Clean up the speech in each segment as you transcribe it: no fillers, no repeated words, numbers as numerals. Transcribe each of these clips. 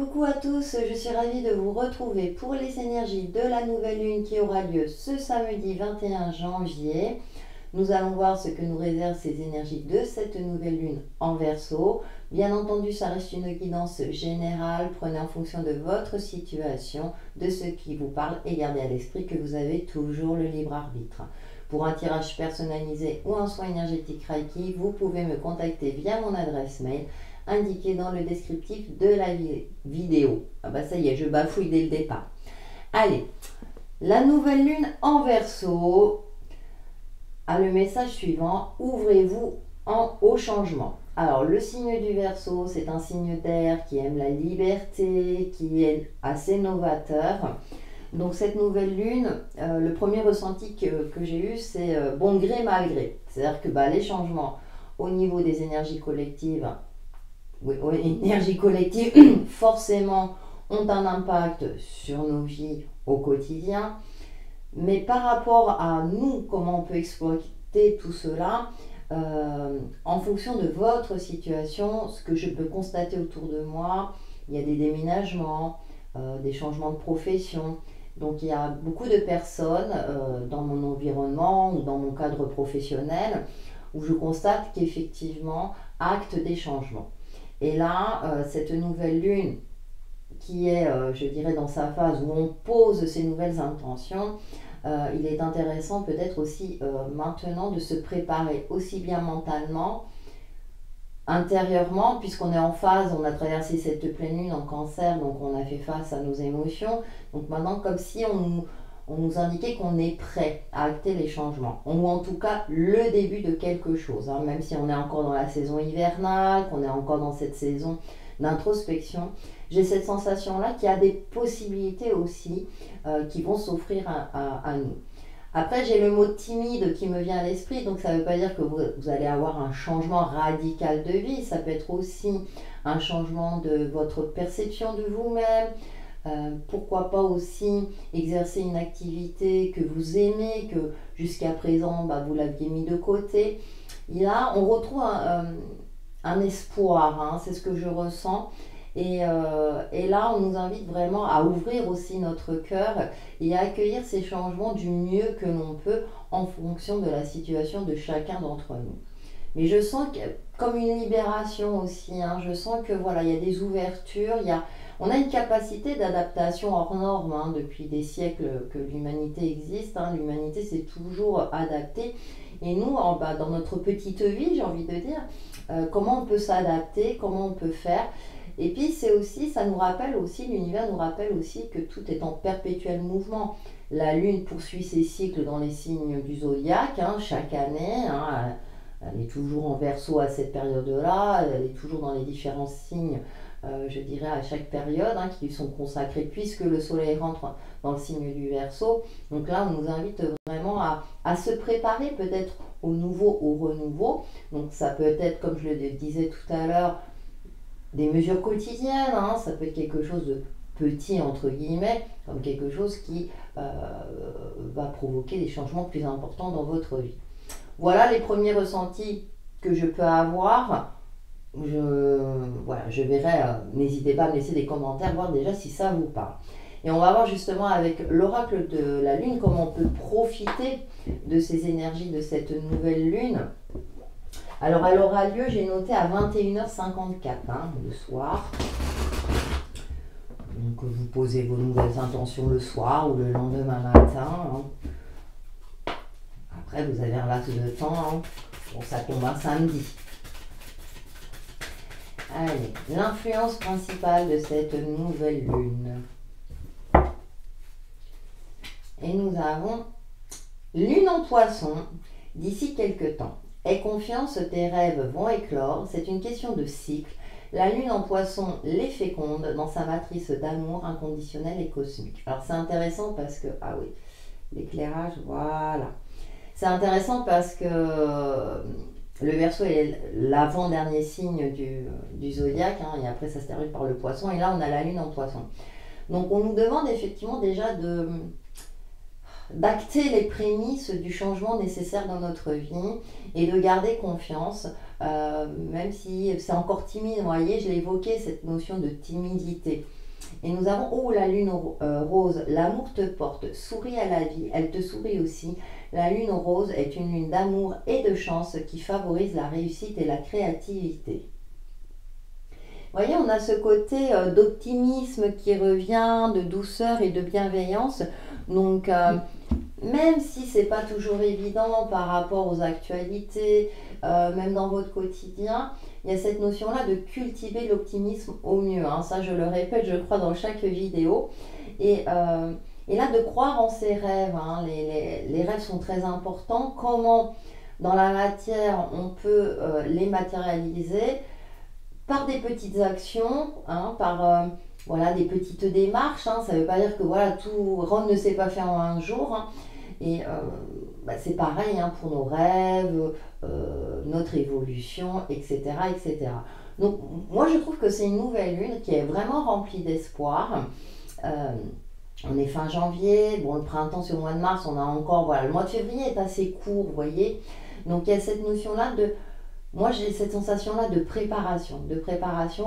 Coucou à tous, je suis ravie de vous retrouver pour les énergies de la nouvelle lune qui aura lieu ce samedi 21 janvier. Nous allons voir ce que nous réservent ces énergies de cette nouvelle lune en Verseau. Bien entendu, ça reste une guidance générale. Prenez en fonction de votre situation, de ce qui vous parle et gardez à l'esprit que vous avez toujours le libre arbitre. Pour un tirage personnalisé ou un soin énergétique Reiki, vous pouvez me contacter via mon adresse mail indiquée dans le descriptif de la vidéo. Ah bah ça y est, je bafouille dès le départ. Allez, la nouvelle lune en Verseau a le message suivant: ouvrez-vous au changement. Alors le signe du Verseau, c'est un signe d'air qui aime la liberté, qui est assez novateur. Donc cette nouvelle lune, le premier ressenti que j'ai eu, c'est bon gré mal gré. C'est-à-dire que les changements au niveau des énergies collectives, forcément ont un impact sur nos vies au quotidien. Mais par rapport à nous, comment on peut exploiter tout cela, en fonction de votre situation, ce que je peux constater autour de moi, il y a des déménagements, des changements de profession. Donc il y a beaucoup de personnes dans mon environnement ou dans mon cadre professionnel où je constate qu'effectivement actent des changements. Et là, cette nouvelle lune qui est, je dirais, dans sa phase où on pose ses nouvelles intentions, il est intéressant peut-être aussi maintenant de se préparer aussi bien mentalement, intérieurement, puisqu'on est en phase, on a traversé cette pleine lune en Cancer, donc on a fait face à nos émotions. Donc maintenant, comme si on nous indiquait qu'on est prêt à acter les changements, ou en tout cas le début de quelque chose, hein, même si on est encore dans la saison hivernale, qu'on est encore dans cette saison d'introspection. J'ai cette sensation-là qu'il y a des possibilités aussi qui vont s'offrir à nous. Après, j'ai le mot timide qui me vient à l'esprit, donc ça ne veut pas dire que vous allez avoir un changement radical de vie, ça peut être aussi un changement de votre perception de vous-même, pourquoi pas aussi exercer une activité que vous aimez, que jusqu'à présent vous l'aviez mis de côté. Et là, on retrouve un espoir, hein, c'est ce que je ressens. Et là, on nous invite vraiment à ouvrir aussi notre cœur et à accueillir ces changements du mieux que l'on peut en fonction de la situation de chacun d'entre nous. Mais je sens comme une libération aussi, hein, je sens que voilà, il y a des ouvertures, on a une capacité d'adaptation hors norme, hein, depuis des siècles que l'humanité existe, hein, l'humanité s'est toujours adaptée. Et nous, dans notre petite vie, j'ai envie de dire, comment on peut s'adapter, comment on peut faire. Et puis c'est aussi, ça nous rappelle aussi, l'univers nous rappelle aussi que tout est en perpétuel mouvement. La lune poursuit ses cycles dans les signes du zodiaque, hein, chaque année, hein, elle est toujours en Verseau à cette période-là, elle est toujours dans les différents signes, je dirais à chaque période, hein, qui lui sont consacrés puisque le soleil rentre dans le signe du Verseau. Donc là on nous invite vraiment à se préparer peut-être au nouveau, au renouveau. Donc ça peut être, comme je le disais tout à l'heure, des mesures quotidiennes, hein, ça peut être quelque chose de petit entre guillemets, comme quelque chose qui va provoquer des changements plus importants dans votre vie. Voilà les premiers ressentis que je peux avoir. Je verrai, n'hésitez pas à me laisser des commentaires, voir déjà si ça vous parle. Et on va voir justement avec l'oracle de la lune comment on peut profiter de ces énergies de cette nouvelle lune. Alors elle aura lieu, j'ai noté, à 21h54, hein, le soir. Donc vous posez vos nouvelles intentions le soir ou le lendemain matin. Hein. Après vous avez un laps de temps, hein. Bon, ça tombe un samedi. Allez, l'influence principale de cette nouvelle lune. Et nous avons lune en Poisson d'ici quelques temps. Aie confiance, tes rêves vont éclore, c'est une question de cycle. La lune en Poisson les féconde dans sa matrice d'amour inconditionnel et cosmique. Alors c'est intéressant parce que, ah oui, l'éclairage, voilà. C'est intéressant parce que le Verseau est l'avant-dernier signe du zodiaque, hein, et après ça se termine par le Poisson, et là on a la lune en Poisson. Donc on nous demande effectivement déjà d'acter les prémices du changement nécessaire dans notre vie et de garder confiance même si c'est encore timide, vous voyez, je l'ai évoqué, cette notion de timidité. Et nous avons, oh la lune rose, l'amour te porte, souris à la vie, elle te sourit aussi. La lune rose est une lune d'amour et de chance qui favorise la réussite et la créativité. Vous voyez, on a ce côté d'optimisme qui revient, de douceur et de bienveillance. Donc, même si c'est pas toujours évident par rapport aux actualités, même dans votre quotidien, il y a cette notion-là de cultiver l'optimisme au mieux. Hein. Ça, je le répète, je crois, dans chaque vidéo. Et là, de croire en ses rêves. Hein. Les rêves sont très importants. Comment, dans la matière, on peut les matérialiser par des petites actions, hein, par voilà, des petites démarches. Hein. Ça ne veut pas dire que voilà, tout Rome ne s'est pas fait en un jour. Hein. Et c'est pareil hein, pour nos rêves, notre évolution, etc., etc. Donc moi je trouve que c'est une nouvelle lune qui est vraiment remplie d'espoir. On est fin janvier, bon le printemps c'est au mois de mars, on a encore, voilà, le mois de février est assez court, vous voyez. Donc il y a cette notion-là de, moi j'ai cette sensation-là de préparation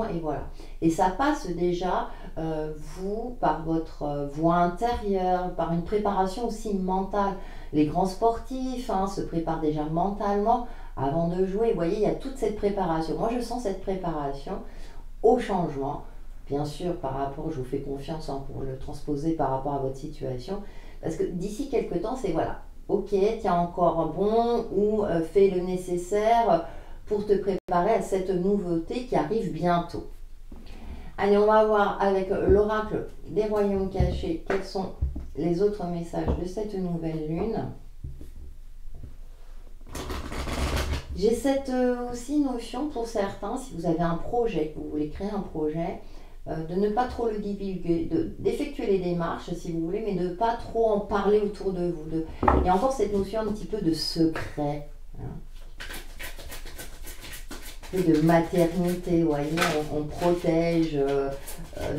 et voilà. Et ça passe déjà, vous, par votre voix intérieure, par une préparation aussi mentale. Les grands sportifs hein, se préparent déjà mentalement avant de jouer. Vous voyez, il y a toute cette préparation. Moi je sens cette préparation au changement. Bien sûr, par rapport, je vous fais confiance hein, pour le transposer par rapport à votre situation. Parce que d'ici quelques temps, c'est voilà, ok, tiens encore un bon ou fais le nécessaire pour te préparer à cette nouveauté qui arrive bientôt. Allez, on va voir avec l'oracle des royaumes cachés quels sont les autres messages de cette nouvelle lune. J'ai cette aussi notion pour certains, si vous avez un projet, que vous voulez créer un projet, de ne pas trop le divulguer, d'effectuer les démarches si vous voulez, mais de ne pas trop en parler autour de vous. Il y a encore cette notion un petit peu de secret. Hein. De maternité, vous voyez, on protège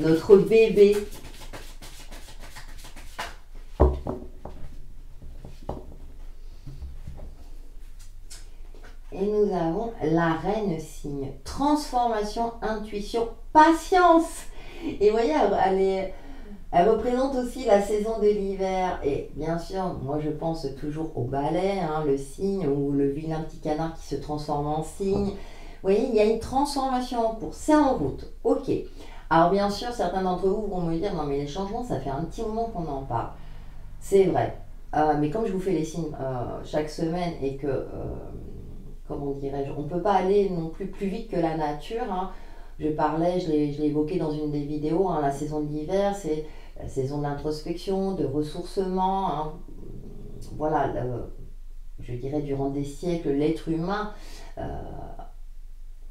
notre bébé. Et nous avons la reine cygne. Transformation, intuition, patience. Et vous voyez, elle représente aussi la saison de l'hiver. Et bien sûr, moi je pense toujours au balai, hein, le cygne ou le vilain petit canard qui se transforme en cygne. Vous voyez, il y a une transformation en cours. C'est en route. Ok. Alors bien sûr, certains d'entre vous vont me dire, non mais les changements, ça fait un petit moment qu'on en parle. C'est vrai. Mais comme je vous fais les signes chaque semaine et que... comment dirais-je, on ne peut pas aller non plus vite que la nature. Hein. Je parlais, je l'ai évoqué dans une des vidéos, hein, la saison de l'hiver, c'est la saison d'introspection, de ressourcement. Hein. Voilà, je dirais durant des siècles, l'être humain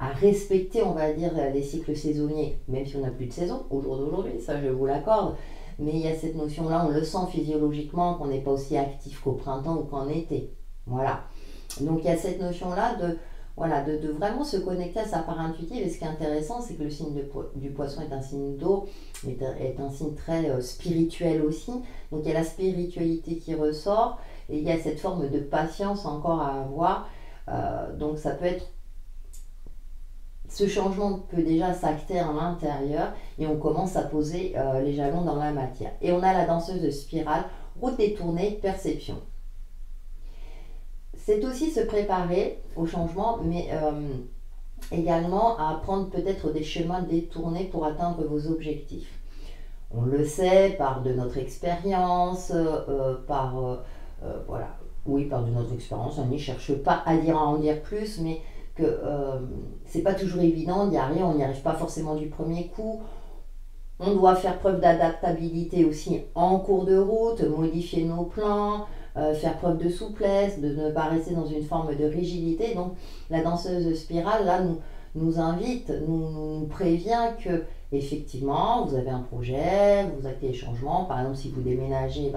a respecté, on va dire, les cycles saisonniers, même si on n'a plus de saison, au jour d'aujourd'hui, ça je vous l'accorde. Mais il y a cette notion-là, on le sent physiologiquement, qu'on n'est pas aussi actif qu'au printemps ou qu'en été. Voilà. Donc il y a cette notion-là de, voilà, de vraiment se connecter à sa part intuitive. Et ce qui est intéressant, c'est que le signe du poisson est un signe d'eau, mais est un signe très spirituel aussi. Donc il y a la spiritualité qui ressort et il y a cette forme de patience encore à avoir. Donc ça peut être... Ce changement peut déjà s'acter à l'intérieur et on commence à poser les jalons dans la matière. Et on a la danseuse de spirale, route détournée, perception. C'est aussi se préparer au changement, mais également à prendre peut-être des chemins détournés pour atteindre vos objectifs. On le sait par de notre expérience, voilà, oui, par de notre expérience. On n'y cherche pas à en dire plus, mais que c'est pas toujours évident d'y arriver. On n'y arrive pas forcément du premier coup. On doit faire preuve d'adaptabilité aussi en cours de route, modifier nos plans. Faire preuve de souplesse, de ne pas rester dans une forme de rigidité. Donc la danseuse spirale là nous invite, nous prévient que effectivement vous avez un projet, vous actez les changements. Par exemple si vous déménagez,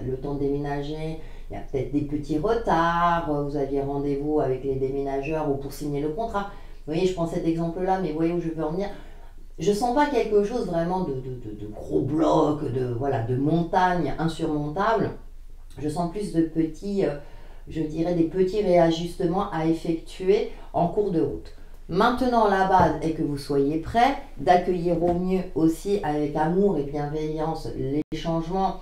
le temps de déménager, il y a peut-être des petits retards, vous aviez rendez-vous avec les déménageurs ou pour signer le contrat. Vous voyez, je prends cet exemple là, mais vous voyez où je veux en venir. Je sens pas quelque chose vraiment de gros blocs, voilà, de montagnes insurmontables. Je sens plus de petits je dirais, des petits réajustements à effectuer en cours de route. Maintenant, la base est que vous soyez prêts, d'accueillir au mieux aussi avec amour et bienveillance les changements,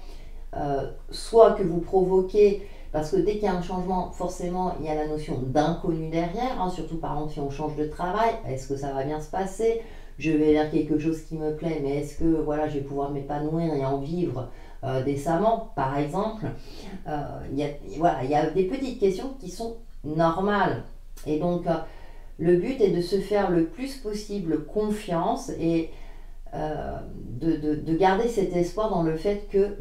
soit que vous provoquez, parce que dès qu'il y a un changement, forcément, il y a la notion d'inconnu derrière, hein, surtout par exemple si on change de travail, est-ce que ça va bien se passer? Je vais vers quelque chose qui me plaît, mais est-ce que voilà, je vais pouvoir m'épanouir et en vivre décemment, par exemple? Voilà, il y a des petites questions qui sont normales. Et donc, le but est de se faire le plus possible confiance et de garder cet espoir dans le fait que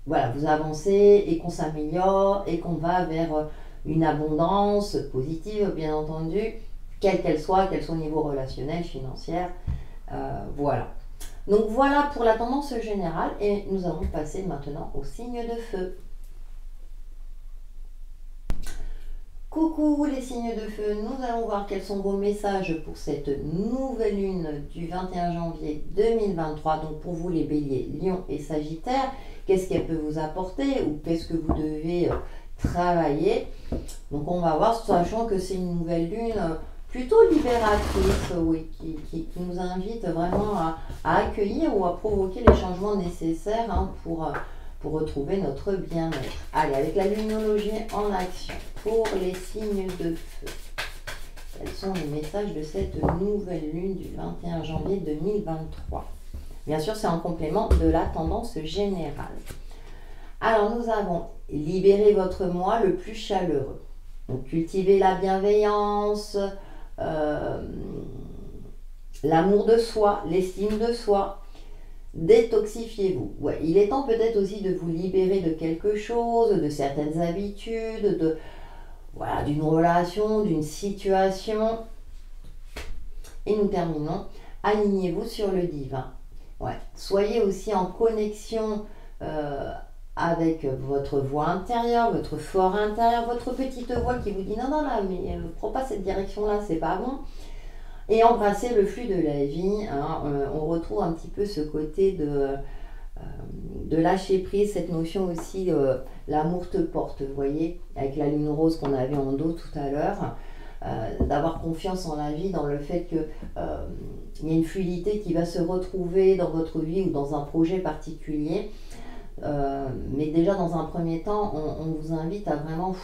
voilà, vous avancez et qu'on s'améliore et qu'on va vers une abondance positive, bien entendu, qu'elle soit au niveau relationnel, financier. Voilà. Donc voilà pour la tendance générale et nous allons passer maintenant au signe de feu. Coucou les signes de feu, nous allons voir quels sont vos messages pour cette nouvelle lune du 21 janvier 2023. Donc pour vous les béliers, lions et sagittaires, qu'est-ce qu'elle peut vous apporter ou qu'est-ce que vous devez travailler? Donc on va voir, sachant que c'est une nouvelle lune plutôt libératrice, oui, qui nous invite vraiment à accueillir ou à provoquer les changements nécessaires hein, pour retrouver notre bien-être. Allez, avec la luminologie en action, pour les signes de feu, quels sont les messages de cette nouvelle lune du 21 janvier 2023? Bien sûr, c'est en complément de la tendance générale. Alors, nous avons libéré votre moi le plus chaleureux. Donc, cultivez la bienveillance, l'amour de soi, l'estime de soi. Détoxifiez-vous. Ouais, il est temps peut-être aussi de vous libérer de quelque chose, de certaines habitudes, voilà, d'une relation, d'une situation. Et nous terminons. Alignez-vous sur le divin. Ouais. Soyez aussi en connexion avec votre voix intérieure, votre fort intérieur, votre petite voix qui vous dit non, non, là, mais prends pas cette direction-là, c'est pas bon. Et embrasser le flux de la vie, hein, on retrouve un petit peu ce côté de lâcher prise, cette notion aussi, l'amour te porte, vous voyez, avec la lune rose qu'on avait en dos tout à l'heure, d'avoir confiance en la vie, dans le fait qu'il y a une fluidité qui va se retrouver dans votre vie ou dans un projet particulier. Mais déjà dans un premier temps, on vous invite à vraiment...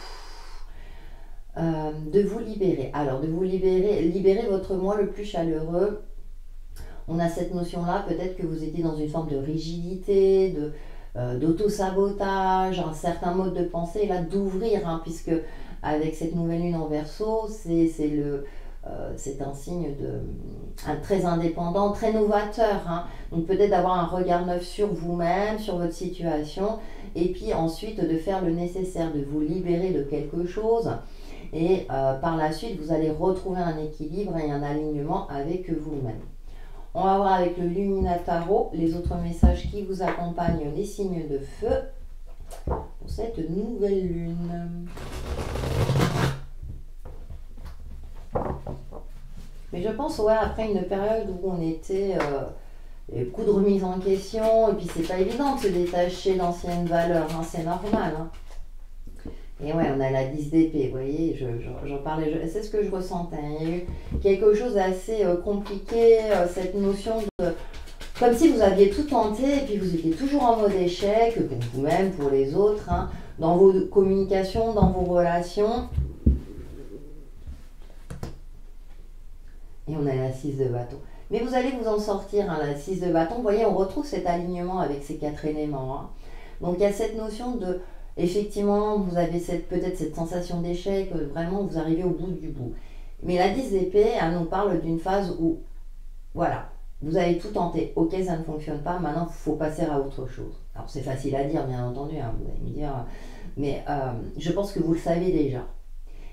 de vous libérer. Alors, de vous libérer votre moi le plus chaleureux. On a cette notion-là, peut-être que vous étiez dans une forme de rigidité, d'auto-sabotage, un certain mode de pensée, et là d'ouvrir, hein, puisque avec cette nouvelle lune en Verseau, c'est un signe très indépendant, très novateur. Hein. Donc peut-être d'avoir un regard neuf sur vous-même, sur votre situation, et puis ensuite de faire le nécessaire, de vous libérer de quelque chose. Et par la suite, vous allez retrouver un équilibre et un alignement avec vous-même. On va voir avec le Luminataro les autres messages qui vous accompagnent, les signes de feu, pour cette nouvelle lune. Mais je pense, ouais, après une période où on était beaucoup de remise en question, et puis c'est pas évident de se détacher d'anciennes valeurs, hein, c'est normal. Hein. Et ouais, on a la 10 d'épée, vous voyez, j'en parlais, c'est ce que je ressentais. Il y a eu quelque chose d'assez compliqué, cette notion de... Comme si vous aviez tout tenté et puis vous étiez toujours en mode échec, pour vous-même, pour les autres, hein, dans vos communications, dans vos relations. Et on a la 6 de bâton. Mais vous allez vous en sortir, hein, la 6 de bâton. Vous voyez, on retrouve cet alignement avec ces 4 éléments. Hein. Donc il y a cette notion de... Effectivement, vous avez peut-être cette sensation d'échec, vraiment vous arrivez au bout du bout. Mais la 10 d'épée, elle nous parle d'une phase où, voilà, vous avez tout tenté, ok, ça ne fonctionne pas, maintenant il faut passer à autre chose. Alors c'est facile à dire, bien entendu, hein, vous allez me dire, mais je pense que vous le savez déjà.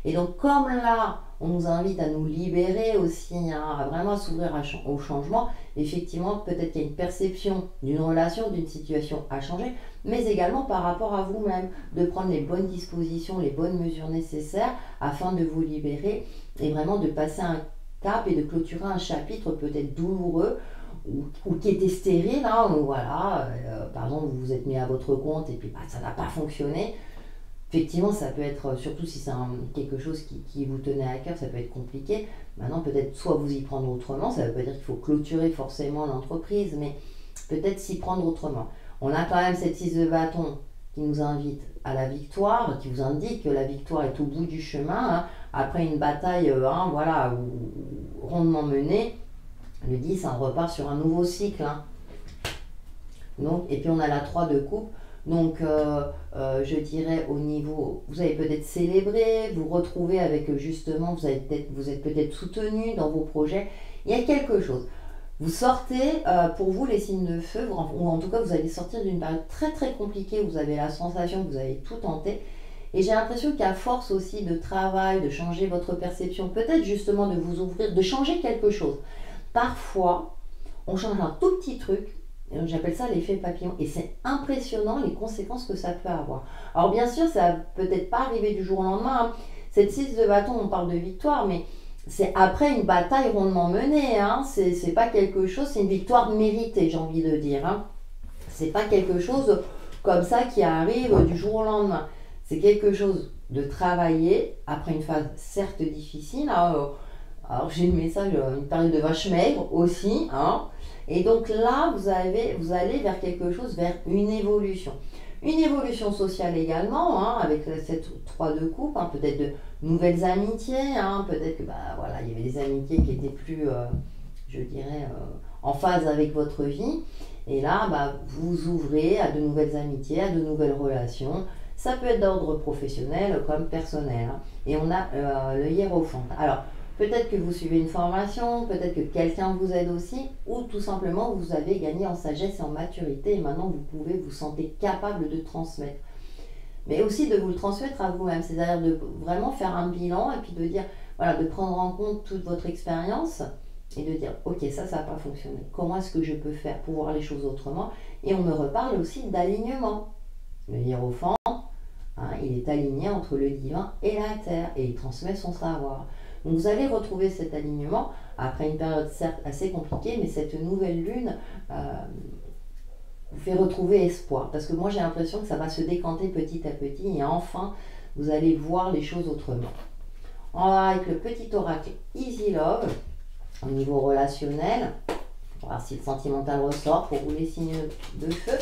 Et donc comme là, on nous invite à nous libérer aussi, hein, à vraiment s'ouvrir au changement, effectivement, peut-être qu'il y a une perception d'une relation, d'une situation à changer, mais également par rapport à vous-même, de prendre les bonnes dispositions, les bonnes mesures nécessaires afin de vous libérer et vraiment de passer un cap et de clôturer un chapitre peut-être douloureux ou qui était stérile, hein, ou voilà, par exemple vous vous êtes mis à votre compte et puis bah, ça n'a pas fonctionné. effectivement, ça peut être, surtout si c'est quelque chose qui vous tenait à cœur, ça peut être compliqué. Maintenant, peut-être soit vous y prendre autrement, ça ne veut pas dire qu'il faut clôturer forcément l'entreprise, mais peut-être s'y prendre autrement. On a quand même cette 6 de bâton qui nous invite à la victoire, qui vous indique que la victoire est au bout du chemin, hein, après une bataille voilà, rondement menée. Le 10, on repart sur un nouveau cycle. Hein. Donc, et puis on a la 3 de coupe. Donc, je dirais au niveau, vous avez peut-être célébré, vous retrouvez avec justement, vous êtes peut-être soutenu dans vos projets. Il y a quelque chose. Vous sortez, pour vous les signes de feu, ou en tout cas vous allez sortir d'une période très très compliquée, vous avez la sensation que vous avez tout tenté. Et j'ai l'impression qu'à force aussi de travail, de changer votre perception, peut-être justement de vous ouvrir, de changer quelque chose. Parfois, on change un tout petit truc, j'appelle ça l'effet papillon, et c'est impressionnant les conséquences que ça peut avoir. Alors bien sûr, ça ne peut peut-être pas arriver du jour au lendemain. Hein. Cette 6 de bâton, on parle de victoire, mais c'est après une bataille rondement menée. Hein. C'est pas quelque chose, c'est une victoire méritée, j'ai envie de dire. Hein. C'est pas quelque chose comme ça qui arrive du jour au lendemain. C'est quelque chose de travailler après une phase certes difficile. Hein. Alors j'ai le message, une période de vache maigre aussi. Hein. Et donc là, vous allez vers quelque chose, vers une évolution. Une évolution sociale également, hein, avec cette 3 de coupe, hein, peut-être de nouvelles amitiés, hein, peut-être que voilà, il y avait des amitiés qui étaient plus, je dirais, en phase avec votre vie. Et là, vous ouvrez à de nouvelles amitiés, à de nouvelles relations. Ça peut être d'ordre professionnel comme personnel. Hein. Et on a le hiérophante. Alors, peut-être que vous suivez une formation, peut-être que quelqu'un vous aide aussi, ou tout simplement vous avez gagné en sagesse et en maturité et maintenant vous vous sentez capable de transmettre. Mais aussi de vous le transmettre à vous-même, c'est-à-dire de vraiment faire un bilan et puis de dire, voilà, de prendre en compte toute votre expérience et de dire, ok, ça n'a pas fonctionné. Comment est-ce que je peux faire pour voir les choses autrement? Et on me reparle aussi d'alignement. Le hiérophante, hein, il est aligné entre le divin et la terre et il transmet son savoir. Donc vous allez retrouver cet alignement après une période certes assez compliquée, mais cette nouvelle lune vous fait retrouver espoir. Parce que moi j'ai l'impression que ça va se décanter petit à petit et enfin vous allez voir les choses autrement. On va avec le petit oracle Easy Love au niveau relationnel. On va voir si le sentimental ressort pour vous les signes de feu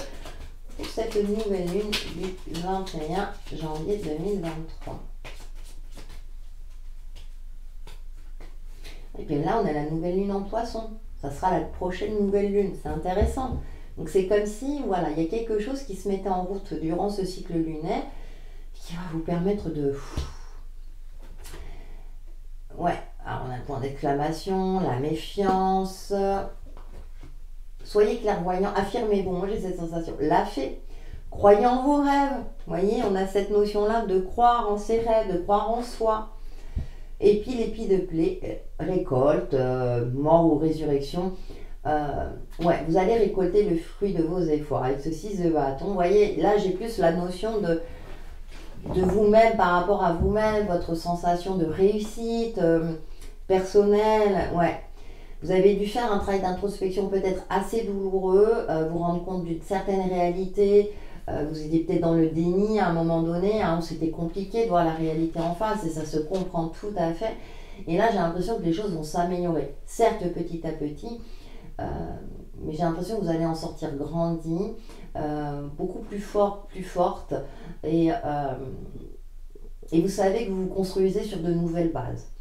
pour cette nouvelle lune du 21 janvier 2023. Et puis là, on a la nouvelle lune en poisson. Ça sera la prochaine nouvelle lune. C'est intéressant. Donc c'est comme si, voilà, il y a quelque chose qui se mettait en route durant ce cycle lunaire qui va vous permettre de... Ouais, alors on a le point d'exclamation, la méfiance. Soyez clairvoyant, affirmez-vous. Moi j'ai cette sensation. La fée. Croyez en vos rêves. Vous voyez, on a cette notion-là de croire en ses rêves, de croire en soi. Et puis l'épi de plaie, récolte, mort ou résurrection. Ouais, vous allez récolter le fruit de vos efforts avec ce 6 de bâton. Vous voyez, là j'ai plus la notion de vous-même par rapport à vous-même, votre sensation de réussite personnelle. Ouais, vous avez dû faire un travail d'introspection peut-être assez douloureux, vous rendre compte d'une certaine réalité. Vous étiez peut-être dans le déni à un moment donné, hein, où c'était compliqué de voir la réalité en face et ça se comprend tout à fait. Et là, j'ai l'impression que les choses vont s'améliorer. Certes, petit à petit, mais j'ai l'impression que vous allez en sortir grandi, beaucoup plus fort, plus forte. Et vous savez que vous vous construisez sur de nouvelles bases.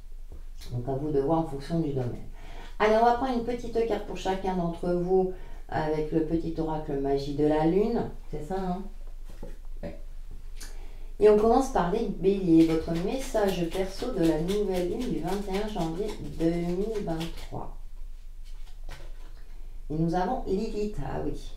Donc à vous de voir en fonction du domaine. Allez, on va prendre une petite carte pour chacun d'entre vous avec le petit oracle magie de la lune. C'est ça, hein? Ouais. Et on commence par les béliers. Votre message perso de la nouvelle lune du 21 janvier 2023. Et nous avons Lilith. Ah oui.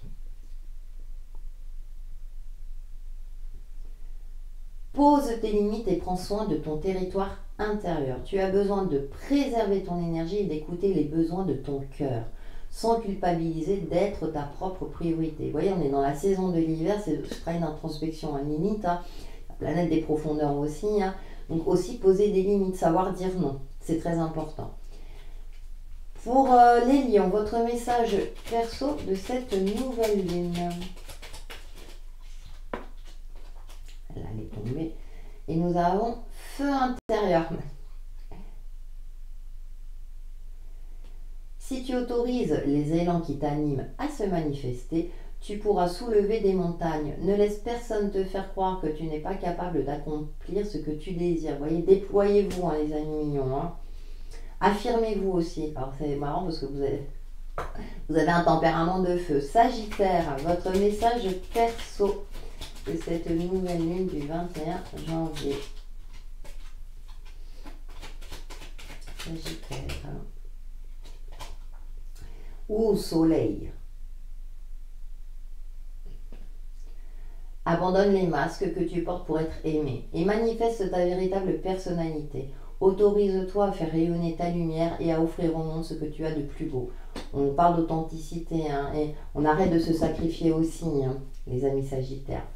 Pose tes limites et prends soin de ton territoire intérieur. Tu as besoin de préserver ton énergie et d'écouter les besoins de ton cœur, sans culpabiliser d'être ta propre priorité. Vous voyez, on est dans la saison de l'hiver, c'est ce travail d'introspection à Lilith, hein, la planète des profondeurs aussi. Hein. Donc aussi poser des limites, savoir dire non, c'est très important. Pour les lions, votre message perso de cette nouvelle lune. Elle est tombée. Et nous avons feu intérieur. Si tu autorises les élans qui t'animent à se manifester, tu pourras soulever des montagnes. Ne laisse personne te faire croire que tu n'es pas capable d'accomplir ce que tu désires. Voyez, déployez-vous, hein, les amis mignons. Hein. Affirmez-vous aussi. Alors c'est marrant parce que vous avez un tempérament de feu. Sagittaire, votre message perso de cette nouvelle lune du 21 janvier. Sagittaire. Ou soleil. Abandonne les masques que tu portes pour être aimé et manifeste ta véritable personnalité. Autorise-toi à faire rayonner ta lumière et à offrir au monde ce que tu as de plus beau. On parle d'authenticité, hein, et on arrête de se sacrifier aussi, hein, les amis sagittaires.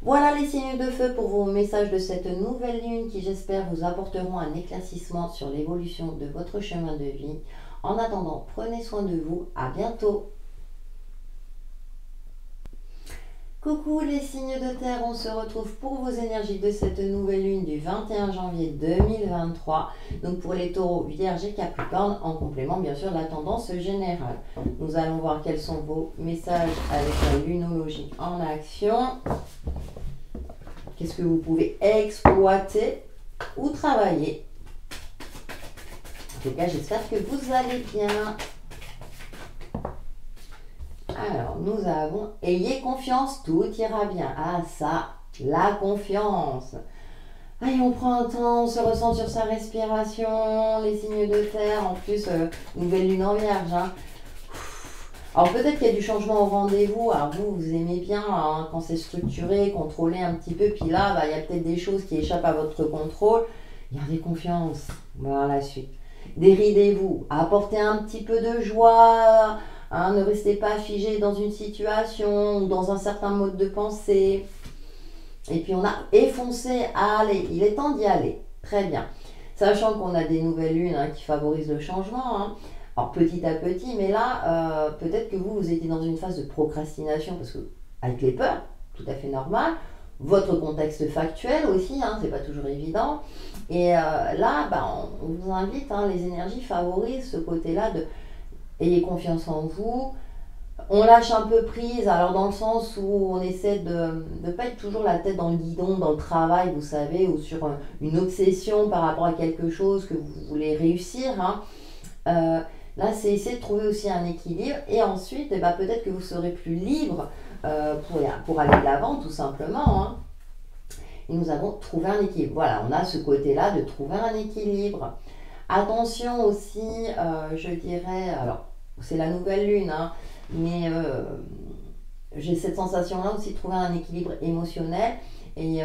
Voilà les signes de feu pour vos messages de cette nouvelle lune qui, j'espère, vous apporteront un éclaircissement sur l'évolution de votre chemin de vie. En attendant, prenez soin de vous. À bientôt. Coucou les signes de terre, on se retrouve pour vos énergies de cette nouvelle lune du 21 janvier 2023. Donc pour les taureaux, vierges et capricornes, en complément bien sûr de la tendance générale. Nous allons voir quels sont vos messages avec la lunologie en action. Qu'est-ce que vous pouvez exploiter ou travailler. En tout cas, j'espère que vous allez bien. Alors, nous avons « Ayez confiance, tout ira bien ». Ah ça, la confiance. Allez, on prend un temps, on se ressent sur sa respiration, les signes de terre, en plus, nouvelle lune en vierge. Hein. Alors peut-être qu'il y a du changement au rendez-vous, alors vous aimez bien hein, quand c'est structuré, contrôlé un petit peu, puis là, bah, il y a peut-être des choses qui échappent à votre contrôle. Gardez confiance, voilà la suite. Déridez-vous, apportez un petit peu de joie. Hein, ne restez pas figé dans une situation ou dans un certain mode de pensée. Et puis on a effoncé, allez, il est temps d'y aller. Très bien. Sachant qu'on a des nouvelles lunes hein, qui favorisent le changement. Hein. Alors petit à petit, mais là, peut-être que vous étiez dans une phase de procrastination parce que avec les peurs, tout à fait normal. Votre contexte factuel aussi, hein, c'est pas toujours évident. Et là, bah, on vous invite, hein, les énergies favorisent ce côté-là de ayez confiance en vous. On lâche un peu prise, alors dans le sens où on essaie de ne pas être toujours la tête dans le guidon, dans le travail, vous savez, ou sur une obsession par rapport à quelque chose que vous voulez réussir. Hein. Là, c'est essayer de trouver aussi un équilibre. Et ensuite, eh ben, peut-être que vous serez plus libre pour aller de l'avant, tout simplement. Hein. Et nous avons trouvé un équilibre. Voilà, on a ce côté-là de trouver un équilibre. Attention aussi, je dirais, alors, c'est la nouvelle lune, hein, mais j'ai cette sensation-là aussi de trouver un équilibre émotionnel. Et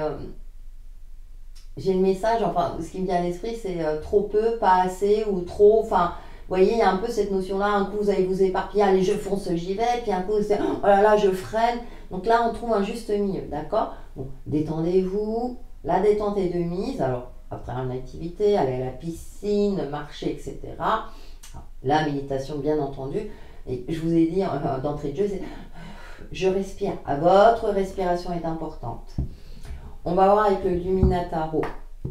j'ai le message, enfin, ce qui me vient à l'esprit, c'est trop peu, pas assez ou trop. Enfin, vous voyez, il y a un peu cette notion-là. Un coup, vous allez vous éparpiller, allez, je fonce, j'y vais. Puis un coup, c'est oh là là, je freine. Donc là, on trouve un juste milieu, d'accord? Bon, détendez-vous. La détente est de mise. Alors, après une activité, aller à la piscine, marcher, etc. La méditation, bien entendu. Et je vous ai dit d'entrée de jeu, c'est je respire. Votre respiration est importante. On va voir avec le Luminataro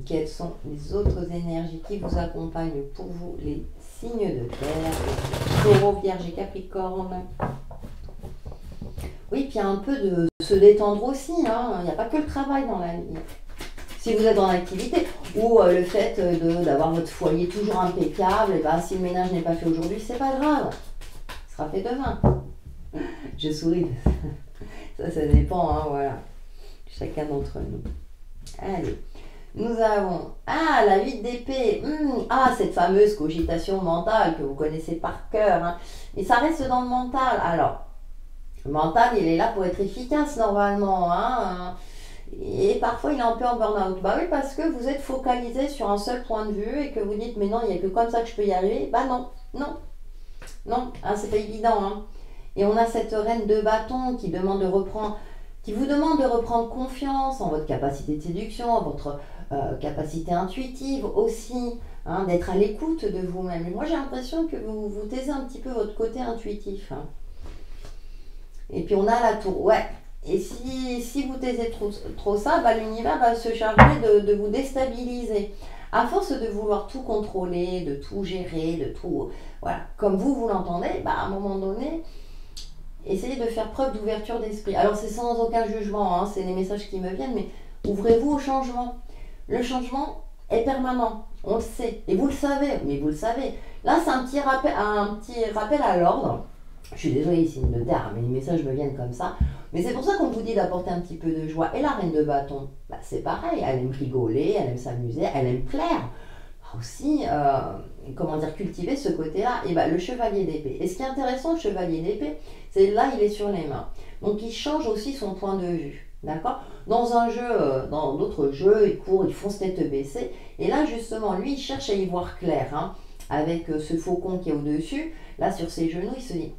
quelles sont les autres énergies qui vous accompagnent pour vous, les signes de terre, Taureau, Vierge et Capricorne. Oui, puis il y a un peu de se détendre aussi. Hein. Il n'y a pas que le travail dans la vie. Si vous êtes dans l'activité, ou le fait d'avoir votre foyer toujours impeccable, et ben, si le ménage n'est pas fait aujourd'hui, c'est pas grave. Ce sera fait demain. Je souris. Ça dépend, hein, voilà. Chacun d'entre nous. Allez. Nous avons, la 8 d'épée. Cette fameuse cogitation mentale que vous connaissez par cœur. Hein. Et ça reste dans le mental. Alors, le mental, il est là pour être efficace normalement. Hein. Et parfois, il est un peu en burn-out. Bah oui, parce que vous êtes focalisé sur un seul point de vue et que vous dites, mais non, il n'y a que comme ça que je peux y arriver. Bah non, hein, c'est pas évident. Hein. Et on a cette reine de bâton qui vous demande de reprendre confiance en votre capacité de séduction, en votre capacité intuitive aussi, hein, d'être à l'écoute de vous-même. Et moi, j'ai l'impression que vous taisez un petit peu votre côté intuitif. Hein. Et puis, on a la tour. Ouais. Et si vous taisez trop ça, bah, l'univers va se charger de vous déstabiliser. À force de vouloir tout contrôler, de tout gérer, de tout... Voilà, comme vous l'entendez, bah, à un moment donné, essayez de faire preuve d'ouverture d'esprit. Alors c'est sans aucun jugement, hein, c'est les messages qui me viennent, mais ouvrez-vous au changement. Le changement est permanent, on le sait, et vous le savez, mais vous le savez. Là, c'est un petit rappel à l'ordre. Je suis désolée, signe de terre, mais les messages me viennent comme ça. Mais c'est pour ça qu'on vous dit d'apporter un petit peu de joie. Et la reine de bâton, bah, c'est pareil, elle aime rigoler, elle aime s'amuser, elle aime plaire. Aussi, comment dire, cultiver ce côté-là. Et bah, le chevalier d'épée. Et ce qui est intéressant, le chevalier d'épée, c'est là, il est sur les mains. Donc, il change aussi son point de vue. D'accord? Dans un jeu, dans d'autres jeux, il court, il fonce tête baissée. Et là, justement, lui, il cherche à y voir clair. Hein, avec ce faucon qui est au-dessus. Là, sur ses genoux, il se dit...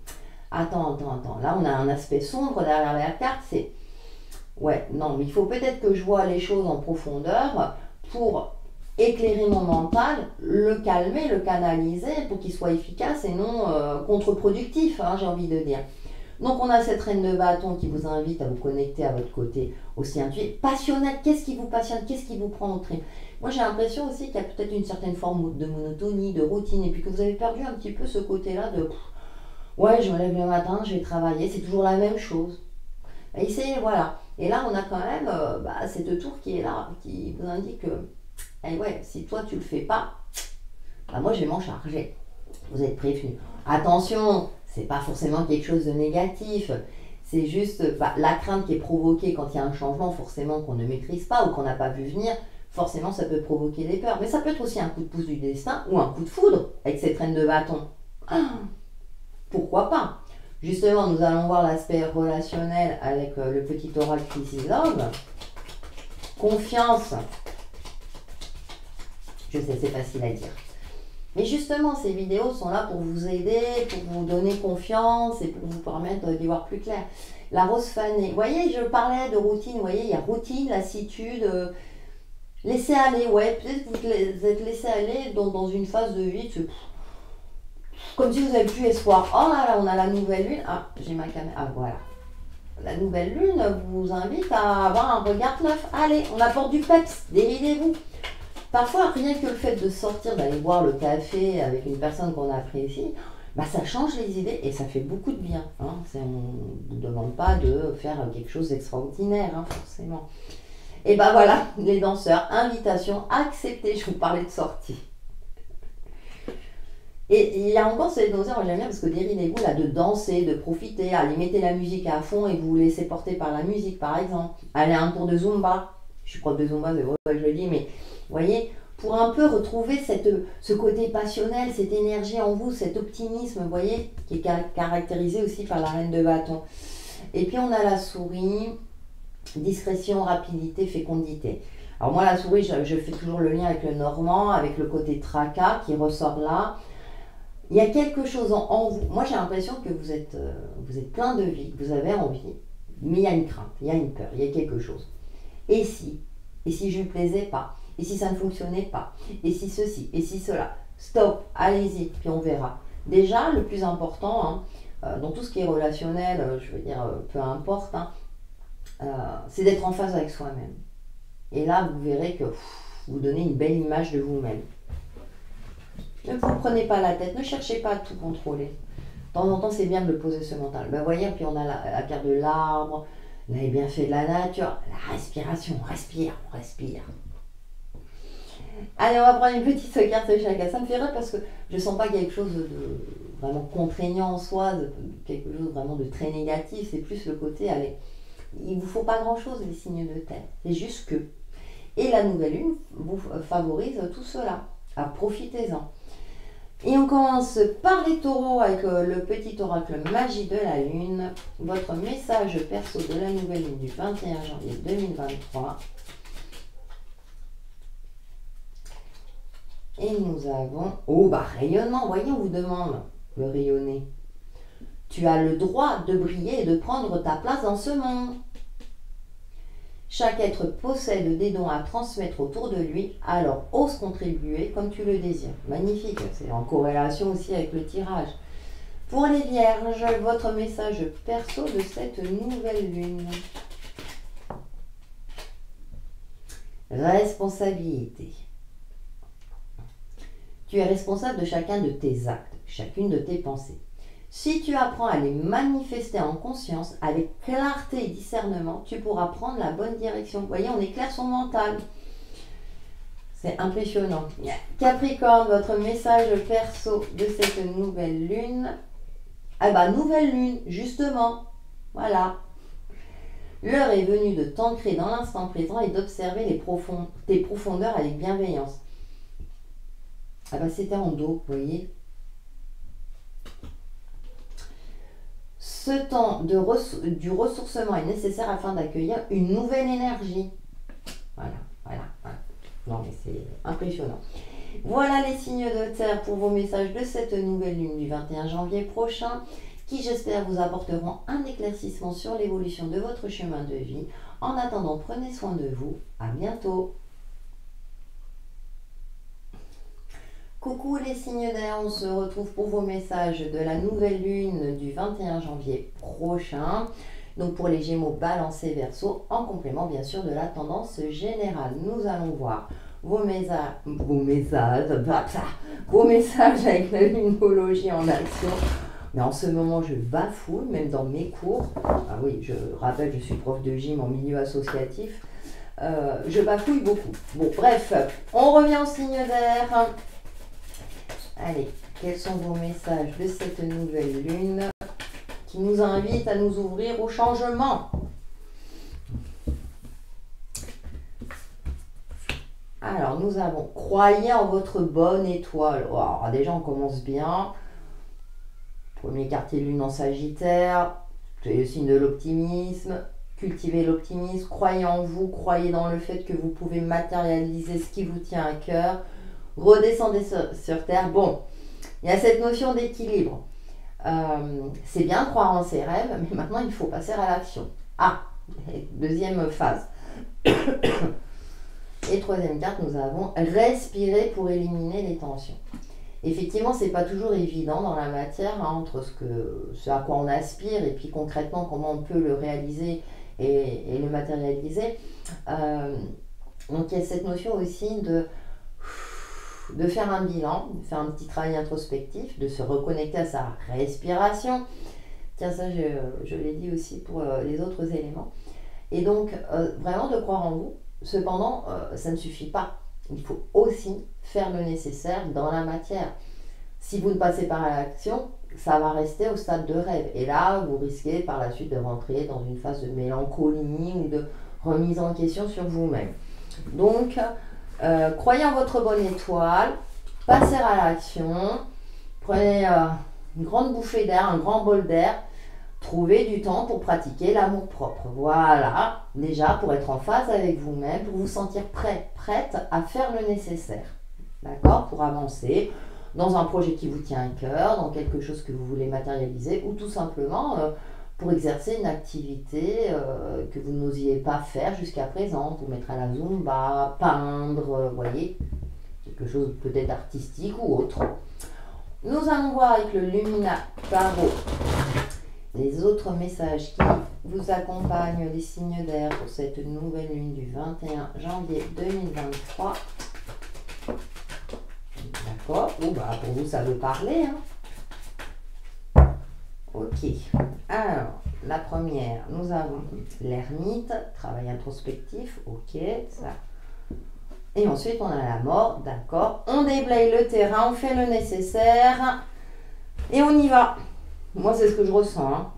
Attends. Là, on a un aspect sombre derrière la carte. C'est... Ouais, non, mais il faut peut-être que je vois les choses en profondeur pour éclairer mon mental, le calmer, le canaliser pour qu'il soit efficace et non contre-productif, hein, j'ai envie de dire. Donc, on a cette reine de bâton qui vous invite à vous connecter à votre côté aussi intuitif. Passionnel, qu'est-ce qui vous passionne? Qu'est-ce qui vous prend au trip? Moi, j'ai l'impression aussi qu'il y a peut-être une certaine forme de monotonie, de routine, et puis que vous avez perdu un petit peu ce côté-là de... Ouais, je me lève le matin, je vais travailler, c'est toujours la même chose. Essayez, voilà. Et là, on a quand même cette tour qui est là, qui vous indique que, ouais, si toi tu le fais pas, bah, moi je vais m'en charger. Vous êtes prévenus. Attention, c'est pas forcément quelque chose de négatif. C'est juste la crainte qui est provoquée quand il y a un changement, forcément qu'on ne maîtrise pas ou qu'on n'a pas vu venir. Forcément, ça peut provoquer des peurs. Mais ça peut être aussi un coup de pouce du destin ou un coup de foudre avec cette reine de bâton. Pourquoi pas? Justement, nous allons voir l'aspect relationnel avec le petit oracle Crisis Love. Confiance. Je sais, c'est facile à dire. Mais justement, ces vidéos sont là pour vous aider, pour vous donner confiance et pour vous permettre d'y voir plus clair. La rose fanée. Vous voyez, je parlais de routine. Vous voyez, il y a routine, lassitude, laisser aller. Ouais, peut-être que vous êtes laissé aller dans une phase de vie. Comme si vous n'avez plus espoir. Oh là là, on a la nouvelle lune. Ah, j'ai ma caméra. Ah, voilà. La nouvelle lune vous invite à avoir un regard neuf. Allez, on apporte du peps. Déridez-vous. Parfois, rien que le fait de sortir, d'aller boire le café avec une personne qu'on apprécie, ça change les idées et ça fait beaucoup de bien. Hein. On ne vous demande pas de faire quelque chose d'extraordinaire, hein, forcément. Et voilà, les danseurs, invitation, acceptez. Je vous parlais de sortie. Et il y a encore ces danseurs, moi j'aime bien parce que déridez-vous là, de danser, de profiter, allez mettez la musique à fond et vous vous laissez porter par la musique par exemple. Allez à un cours de Zumba, je suis prof de Zumba, c'est vrai que je le dis, mais vous voyez, pour un peu retrouver ce côté passionnel, cette énergie en vous, cet optimisme, vous voyez, qui est caractérisé aussi par la reine de bâton. Et puis on a la souris, discrétion, rapidité, fécondité. Alors moi la souris, je fais toujours le lien avec le normand, avec le côté tracas qui ressort là. Il y a quelque chose en vous. Moi, j'ai l'impression que vous êtes plein de vie, que vous avez envie, mais il y a une crainte, il y a une peur, il y a quelque chose. Et si je ne lui plaisais pas? Et si ça ne fonctionnait pas? Et si ceci? Et si cela? Stop, allez-y, puis on verra. Déjà, le plus important, hein, dans tout ce qui est relationnel, je veux dire, peu importe, hein, c'est d'être en phase avec soi-même. Et là, vous verrez que vous donnez une belle image de vous-même. Ne vous prenez pas la tête, ne cherchez pas à tout contrôler. De temps en temps, c'est bien de le poser ce mental. Ben, voyez, puis on a la carte de l'arbre, les bienfaits de la nature, la respiration, on respire. Allez, on va prendre une petite carte chacun. Ça me fait rire parce que je ne sens pas quelque chose de vraiment contraignant en soi, quelque chose vraiment de très négatif. C'est plus le côté, allez, il ne vous faut pas grand-chose, les signes de terre. C'est juste que. Et la nouvelle lune vous favorise tout cela. Alors, profitez-en. Et on commence par les taureaux avec le petit oracle magie de la lune. Votre message perso de la nouvelle lune du 21 janvier 2023. Et nous avons... Oh, rayonnement. Voyez, on vous demande le rayonner. Tu as le droit de briller et de prendre ta place dans ce monde. Chaque être possède des dons à transmettre autour de lui, alors ose contribuer comme tu le désires. Magnifique, c'est en corrélation aussi avec le tirage. Pour les vierges, votre message perso de cette nouvelle lune. Responsabilité. Tu es responsable de chacun de tes actes, chacune de tes pensées. Si tu apprends à les manifester en conscience, avec clarté et discernement, tu pourras prendre la bonne direction. Vous voyez, on éclaire son mental. C'est impressionnant. Capricorne, votre message perso de cette nouvelle lune. Ah bah, nouvelle lune, justement. Voilà. L'heure est venue de t'ancrer dans l'instant présent et d'observer tes profondeurs avec bienveillance. Ah bah, c'était en dos, vous voyez. Ce temps du ressourcement est nécessaire afin d'accueillir une nouvelle énergie. Voilà. Non mais c'est impressionnant. Voilà les signes de terre pour vos messages de cette nouvelle lune du 21 janvier prochain, qui j'espère vous apporteront un éclaircissement sur l'évolution de votre chemin de vie. En attendant, prenez soin de vous. À bientôt. Coucou les signes d'air, on se retrouve pour vos messages de la nouvelle lune du 21 janvier prochain. Donc pour les Gémeaux, Balance et Verseau, en complément bien sûr de la tendance générale. Nous allons voir vos messages avec la lumologie en action. Mais en ce moment, je bafouille, même dans mes cours. Ah oui, je rappelle, je suis prof de gym en milieu associatif. Je bafouille beaucoup. Bon, bref, on revient au signe d'air. Allez, quels sont vos messages de cette nouvelle lune qui nous invite à nous ouvrir au changement? Alors, nous avons croyez en votre bonne étoile. Oh, alors, déjà, on commence bien. Premier quartier de lune en Sagittaire, c'est le signe de l'optimisme. Cultivez l'optimisme, croyez en vous, croyez dans le fait que vous pouvez matérialiser ce qui vous tient à cœur. Redescendez sur Terre. Bon, il y a cette notion d'équilibre. C'est bien de croire en ses rêves, mais maintenant il faut passer à l'action. Ah, deuxième phase. Et troisième carte, nous avons respirer pour éliminer les tensions. Effectivement, c'est pas toujours évident dans la matière, hein, entre ce à quoi on aspire et puis concrètement comment on peut le réaliser et le matérialiser. Donc il y a cette notion aussi de faire un bilan, de faire un petit travail introspectif, de se reconnecter à sa respiration. Tiens, ça je l'ai dit aussi pour les autres éléments. Et donc vraiment de croire en vous. Cependant, ça ne suffit pas. Il faut aussi faire le nécessaire dans la matière. Si vous ne passez pas à l'action, ça va rester au stade de rêve. Et là, vous risquez par la suite de rentrer dans une phase de mélancolie ou de remise en question sur vous-même. Donc, croyez en votre bonne étoile, passez à l'action, prenez une grande bouffée d'air, un grand bol d'air, trouvez du temps pour pratiquer l'amour-propre. Voilà, déjà pour être en phase avec vous-même, pour vous sentir prête à faire le nécessaire. D'accord? Pour avancer dans un projet qui vous tient à cœur, dans quelque chose que vous voulez matérialiser, ou tout simplement pour exercer une activité que vous n'osiez pas faire jusqu'à présent, pour mettre à la zumba, peindre, voyez, quelque chose peut-être artistique ou autre. Nous allons voir avec le Lumina Tarot les autres messages qui vous accompagnent, les signes d'air pour cette nouvelle lune du 21 janvier 2023. D'accord. Oh, bah, pour vous, ça veut parler. Hein. Ok. Alors, la première, nous avons l'ermite, travail introspectif. Ok, ça. Et ensuite, on a la mort. D'accord. On déblaye le terrain, on fait le nécessaire. Et on y va. Moi, c'est ce que je ressens. Hein.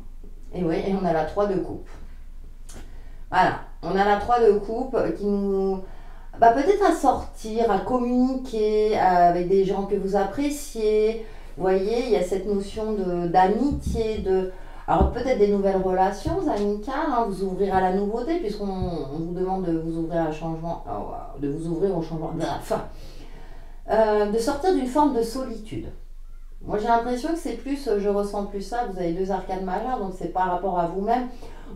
Et oui, et on a la 3 de coupe. Voilà. On a la 3 de coupe qui nous... peut-être à sortir, à communiquer avec des gens que vous appréciez. Vous voyez, il y a cette notion d'amitié, alors peut-être des nouvelles relations amicales, hein, vous ouvrir à la nouveauté, puisqu'on vous demande de vous ouvrir à changement, de vous ouvrir au changement, de sortir d'une forme de solitude. Moi j'ai l'impression que c'est plus, je ressens plus ça, vous avez 2 arcanes majeures, donc c'est par rapport à vous-même,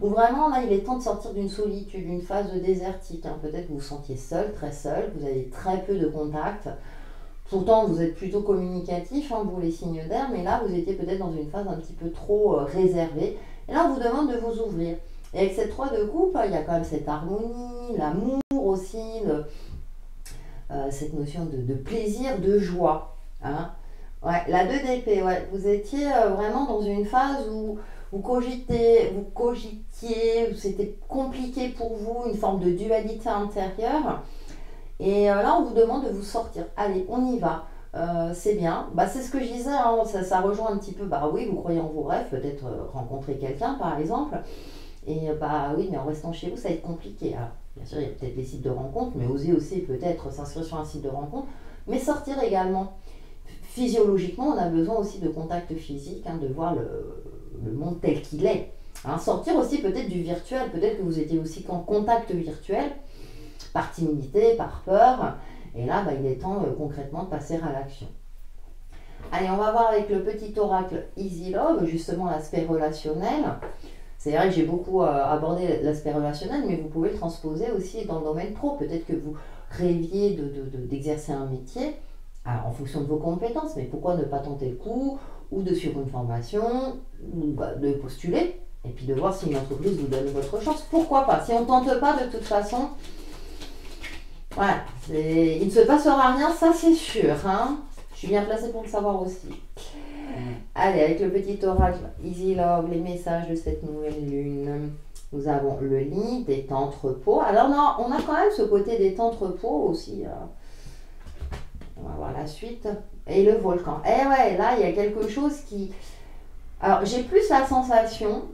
où vraiment là il est temps de sortir d'une solitude, d'une phase de désertique, hein. Peut-être que vous vous sentiez seul, très seul, vous avez très peu de contacts, Pourtant, vous êtes plutôt communicatif, hein, vous les signes d'air, mais là, vous étiez peut-être dans une phase un petit peu trop réservée. Et là, on vous demande de vous ouvrir. Et avec cette 3 de coupe, il y a quand même cette harmonie, l'amour aussi, cette notion de plaisir, de joie. Hein. Ouais, la 2 d'épée, ouais, vous étiez vraiment dans une phase où vous cogitiez, où c'était compliqué pour vous, une forme de dualité intérieure. Et là, on vous demande de vous sortir. Allez, on y va. C'est bien. Bah, c'est ce que je disais, hein, ça rejoint un petit peu. Bah oui, vous croyez en vos rêves, peut-être rencontrer quelqu'un par exemple. Et bah oui, mais en restant chez vous, ça va être compliqué. Alors, bien sûr, il y a peut-être les sites de rencontres, mais osez aussi peut-être s'inscrire sur un site de rencontre. Mais sortir également. Physiologiquement, on a besoin aussi de contact physique, hein, de voir le monde tel qu'il est. Hein, sortir aussi peut-être du virtuel. Peut-être que vous étiez aussi en contact virtuel par timidité, par peur. Et là, bah, il est temps concrètement de passer à l'action. Allez, on va voir avec le petit oracle Easy Love, justement l'aspect relationnel. C'est vrai que j'ai beaucoup abordé l'aspect relationnel, mais vous pouvez le transposer aussi dans le domaine pro. Peut-être que vous rêviez d'exercer un métier alors, en fonction de vos compétences, mais pourquoi ne pas tenter le coup, ou de suivre une formation, ou bah, de postuler, et puis de voir si une entreprise vous donne votre chance. Pourquoi pas? Si on ne tente pas, de toute façon, voilà, il ne se passera rien, ça c'est sûr. Hein. Je suis bien placée pour le savoir aussi. Allez, avec le petit oracle Easy Love, les messages de cette nouvelle lune. Nous avons le lit, détente, repos. Alors non, on a quand même ce côté détente, repos aussi. On va voir la suite. Et le volcan. Eh ouais, là, il y a quelque chose qui... Alors, j'ai plus la sensation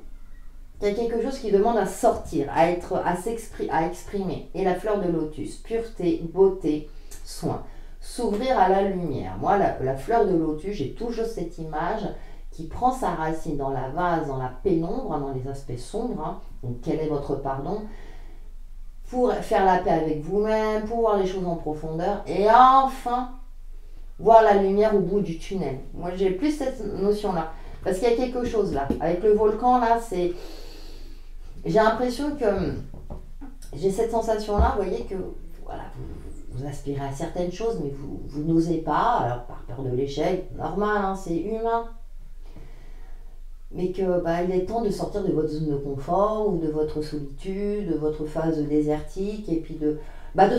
qu'il y a quelque chose qui demande à sortir, à exprimer. Et la fleur de lotus, pureté, beauté, soin. S'ouvrir à la lumière. Moi, la fleur de lotus, j'ai toujours cette image qui prend sa racine dans la vase, dans la pénombre, dans les aspects sombres. Hein. Donc, quel est votre pardon? Pour faire la paix avec vous-même, pour voir les choses en profondeur. Et enfin, voir la lumière au bout du tunnel. Moi, j'ai plus cette notion-là. Parce qu'il y a quelque chose là. Avec le volcan, là, c'est... J'ai l'impression que... J'ai cette sensation-là, vous voyez, que voilà, vous aspirez à certaines choses, mais vous n'osez pas. Alors, par peur de l'échec, normal, hein, c'est humain. Mais que bah, il est temps de sortir de votre zone de confort ou de votre solitude, de votre phase désertique, et puis de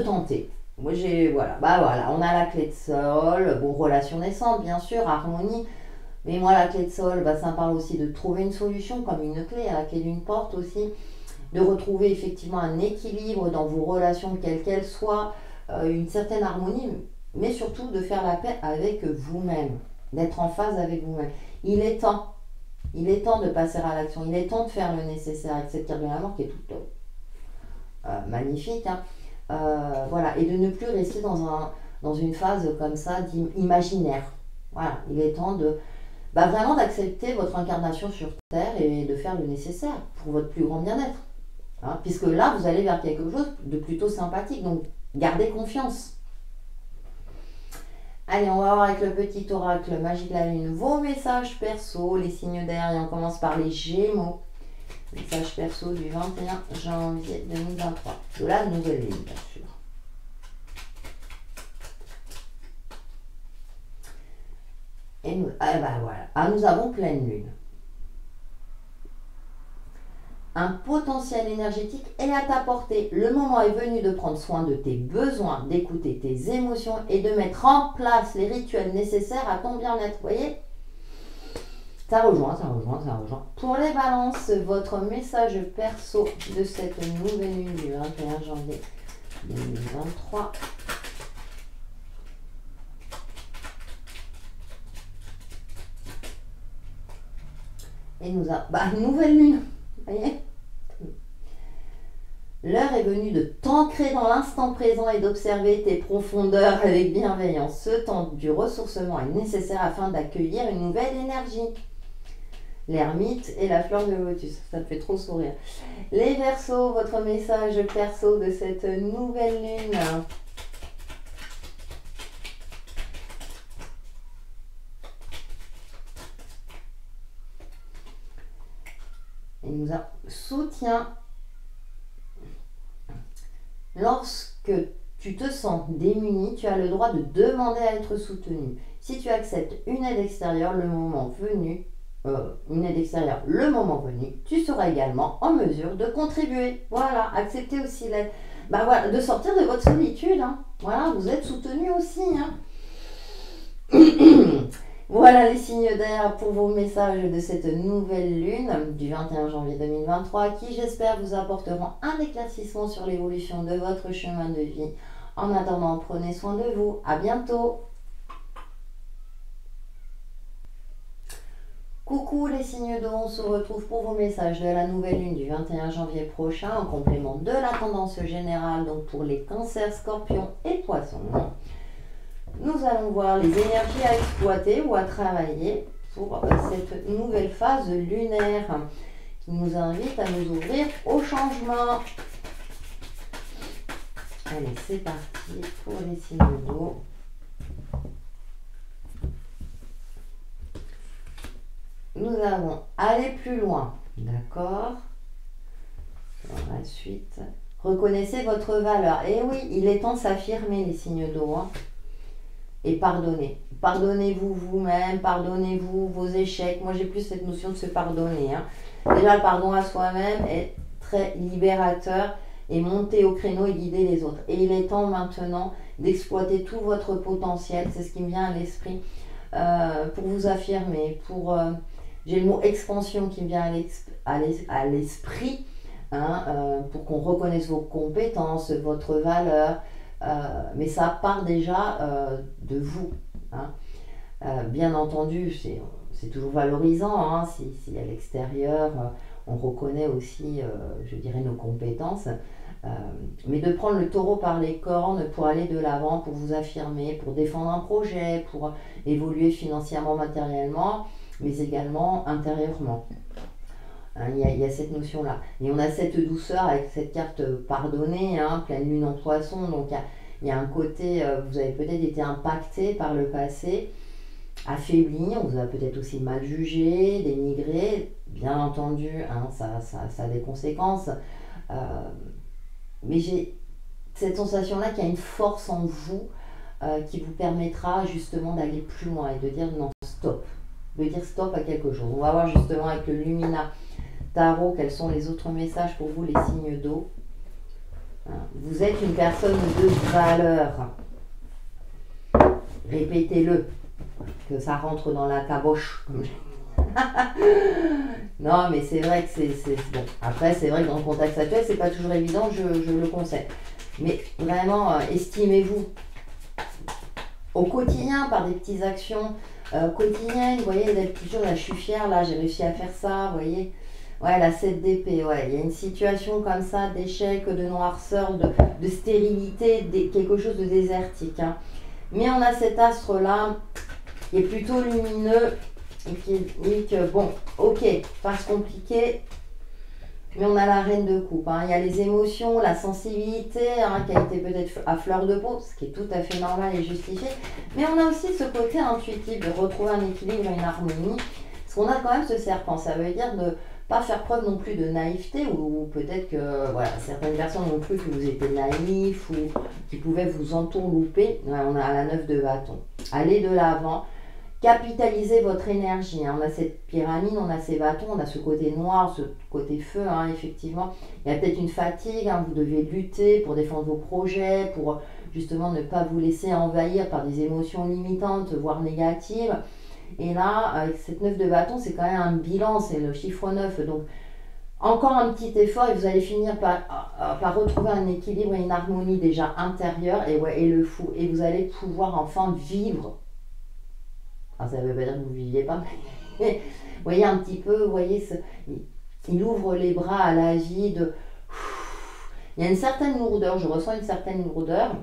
tenter. Moi, voilà, on a la clé de sol, bon, relation naissante, bien sûr, harmonie, mais moi, la clé de sol, ça me parle aussi de trouver une solution, comme une clé, à la clé d'une porte aussi, de retrouver effectivement un équilibre dans vos relations, quelles qu'elles soient, une certaine harmonie, mais surtout de faire la paix avec vous-même, d'être en phase avec vous-même. Il est temps de passer à l'action, il est temps de faire le nécessaire avec cette carte de la mort qui est toute magnifique. Hein. Voilà, et de ne plus rester dans une phase comme ça imaginaire. Voilà, il est temps de vraiment d'accepter votre incarnation sur Terre et de faire le nécessaire pour votre plus grand bien-être. Hein, puisque là, vous allez vers quelque chose de plutôt sympathique, donc gardez confiance. Allez, on va voir avec le petit oracle magie de la lune vos messages perso, les signes d'air, et on commence par les Gémeaux. Message perso du 21 janvier 2023, de la nouvelle lune, bien sûr. Et nous, voilà. Nous avons pleine lune. Un potentiel énergétique est à ta portée. Le moment est venu de prendre soin de tes besoins, d'écouter tes émotions et de mettre en place les rituels nécessaires à ton bien-être. Vous voyez ? Ça rejoint. Pour les balances, votre message perso de cette nouvelle lune du 21 janvier 2023. Et nous avons nouvelle lune. Vous voyez ? L'heure est venue de t'ancrer dans l'instant présent et d'observer tes profondeurs avec bienveillance. Ce temps du ressourcement est nécessaire afin d'accueillir une nouvelle énergie. L'ermite et la fleur de lotus, ça me fait trop sourire. Les Verseaux, votre message perso de cette nouvelle lune. Il nous a soutien. Lorsque tu te sens démuni, tu as le droit de demander à être soutenu. Si tu acceptes une aide extérieure le moment venu, tu seras également en mesure de contribuer. Voilà, acceptez aussi l'aide. Bah voilà, de sortir de votre solitude. Hein. Voilà, vous êtes soutenu aussi. Hein. Voilà les signes d'air pour vos messages de cette nouvelle lune du 21 janvier 2023 qui j'espère vous apporteront un éclaircissement sur l'évolution de votre chemin de vie. En attendant, prenez soin de vous. À bientôt. Coucou les signes d'eau, on se retrouve pour vos messages de la nouvelle lune du 21 janvier prochain en complément de la tendance générale donc pour les cancers, scorpions et poissons. Nous allons voir les énergies à exploiter ou à travailler pour cette nouvelle phase lunaire qui nous invite à nous ouvrir au changement. Allez, c'est parti pour les signes d'eau. Nous avons aller plus loin, d'accord. La suite. Reconnaissez votre valeur. Et oui, il est temps de s'affirmer les signes d'eau. Hein. Et pardonnez. Pardonnez-vous vous-même, pardonnez-vous vos échecs. Moi, j'ai plus cette notion de se pardonner. Hein. Déjà, le pardon à soi-même est très libérateur et monter au créneau et guider les autres. Et il est temps maintenant d'exploiter tout votre potentiel. C'est ce qui me vient à l'esprit pour vous affirmer, pour... j'ai le mot expansion qui me vient à l'esprit, hein, pour qu'on reconnaisse vos compétences, votre valeur, mais ça part déjà de vous. Hein. Bien entendu, c'est toujours valorisant hein, si à l'extérieur on reconnaît aussi, je dirais, nos compétences. Mais de prendre le taureau par les cornes pour aller de l'avant, pour vous affirmer, pour défendre un projet, pour évoluer financièrement, matériellement, mais également intérieurement. Hein, il y a cette notion-là. Et on a cette douceur avec cette carte pardonnée, hein, pleine lune en poisson, donc il y a un côté, vous avez peut-être été impacté par le passé, affaibli, on vous a peut-être aussi mal jugé, dénigré, bien entendu, hein, ça a des conséquences. Mais j'ai cette sensation-là qu'il y a une force en vous qui vous permettra justement d'aller plus loin et de dire non, stop. De dire stop à quelque chose. On va voir justement avec le Lumina Tarot quels sont les autres messages pour vous, les signes d'eau. Vous êtes une personne de valeur. Répétez-le, que ça rentre dans la caboche. Non, mais c'est vrai que c'est bon. Après, c'est vrai que dans le contexte actuel, c'est pas toujours évident, je le conseille. Mais vraiment, estimez-vous au quotidien par des petites actions quotidiennes. Vous voyez, des petites choses, là, je suis fière, là, j'ai réussi à faire ça, vous voyez. Ouais, la 7 d'épée, ouais. Il y a une situation comme ça, d'échec, de noirceur, de stérilité, quelque chose de désertique. Hein. Mais on a cet astre-là qui est plutôt lumineux et qui dit que, bon, ok, phase compliquée, mais on a la reine de coupe. Hein. Il y a les émotions, la sensibilité hein, qui a été peut-être à fleur de peau, ce qui est tout à fait normal et justifié. Mais on a aussi ce côté intuitif de retrouver un équilibre et une harmonie. Parce qu'on a quand même ce serpent, ça veut dire de pas faire preuve non plus de naïveté ou peut-être que voilà, certaines personnes ont cru que vous étiez naïf ou qui pouvaient vous entourlouper. Ouais, on a la 9 de bâton. Allez de l'avant. Capitalisez votre énergie. Hein. On a cette pyramide, on a ces bâtons, on a ce côté noir, ce côté feu, hein, effectivement. Il y a peut-être une fatigue, hein, vous devez lutter pour défendre vos projets, pour justement ne pas vous laisser envahir par des émotions limitantes, voire négatives. Et là, avec cette 9 de bâton, c'est quand même un bilan, c'est le chiffre 9. Donc, encore un petit effort et vous allez finir par retrouver un équilibre et une harmonie déjà intérieure et le fou. Et vous allez pouvoir enfin vivre. Alors, ça ne veut pas dire que vous ne viviez pas, mais vous voyez un petit peu, vous voyez, il ouvre les bras à la vie de... Il y a une certaine lourdeur, je ressens une certaine lourdeur,